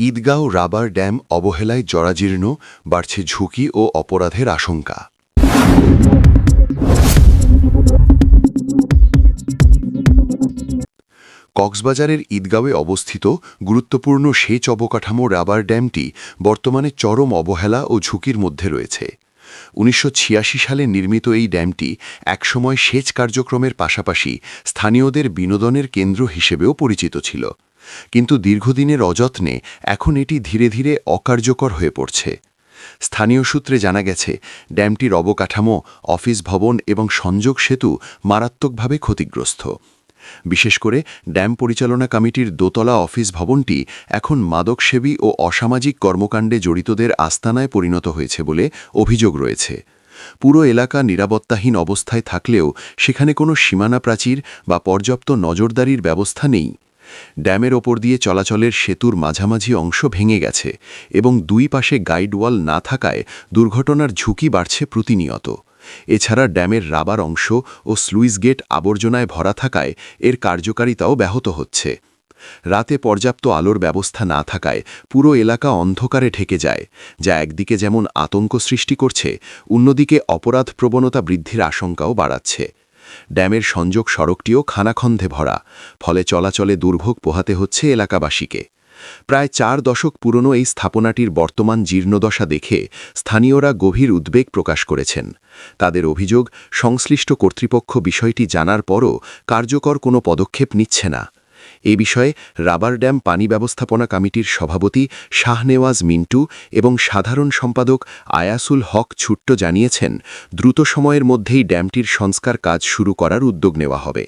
Eidgaon rubber dam অবহেলায় জরাজীর্ণ, বাড়ছে ঝুঁকি ও অপরাধের আশঙ্কা। কক্সবাজারের ঈদগাঁওয়ে অবস্থিত গুরুত্বপূর্ণ সেচ অবকাঠামো রাবার ড্যামটি বর্তমানে চরম অবহেলা ও ঝুঁকির মধ্যে রয়েছে। ১৯৮৬ সালে নির্মিত এই ড্যামটি একসময় সেচ কার্যক্রমের পাশাপাশি স্থানীয়দের বিনোদনের কেন্দ্র হিসেবেও পরিচিত ছিল, কিন্তু দীর্ঘদিনের অযত্নে এখন এটি ধীরে ধীরে অকার্যকর হয়ে পড়ছে। স্থানীয় সূত্রে জানা গেছে, ড্যামটির অবকাঠামো, অফিস ভবন এবং সংযোগ সেতু মারাত্মকভাবে ক্ষতিগ্রস্ত। বিশেষ করে ড্যাম পরিচালনা কমিটির দোতলা অফিস ভবনটি এখন মাদকসেবী ও অসামাজিক কর্মকাণ্ডে জড়িতদের আস্তানায় পরিণত হয়েছে বলে অভিযোগ রয়েছে। পুরো এলাকা নিরাপত্তাহীন অবস্থায় থাকলেও সেখানে কোনো সীমানা প্রাচীর বা পর্যাপ্ত নজরদারির ব্যবস্থা নেই। ড্যামের ওপর দিয়ে চলাচলের সেতুর মাঝামাঝি অংশ ভেঙে গেছে এবং দুই পাশে গাইডওয়াল না থাকায় দুর্ঘটনার ঝুঁকি বাড়ছে প্রতিনিয়ত। এছাড়া ড্যামের রাবার অংশ ও স্লুইস গেট আবর্জনায় ভরা থাকায় এর কার্যকারিতাও ব্যাহত হচ্ছে। রাতে পর্যাপ্ত আলোর ব্যবস্থা না থাকায় পুরো এলাকা অন্ধকারে ঢেকে যায়, যা একদিকে যেমন আতঙ্ক সৃষ্টি করছে, অন্যদিকে অপরাধ প্রবণতা বৃদ্ধির আশঙ্কাও বাড়াচ্ছে। ড্যামের সংযোগ সড়কটিও খানাখন্দে ভরা, ফলে চলাচলে দুর্ভোগ পোহাতে হচ্ছে এলাকাবাসীকে। প্রায় ৪ দশক পুরনো এই স্থাপনাটির বর্তমান জীর্ণদশা দেখে স্থানীয়রা গভীর উদ্বেগ প্রকাশ করেছেন। তাদের অভিযোগ, সংশ্লিষ্ট কর্তৃপক্ষ বিষয়টি জানার পরও কার্যকর কোনো পদক্ষেপ নিচ্ছে না। এ বিষয়ে রাবার ড্যাম পানি ব্যবস্থাপনা কমিটির সভাপতি শাহনেওয়াজ মিন্টু এবং সাধারণ সম্পাদক আয়াসুল হক ছুট্ট জানিয়েছেন, দ্রুত সময়ের মধ্যেই ড্যামটির সংস্কার কাজ শুরু করার উদ্যোগ নেওয়া হবে।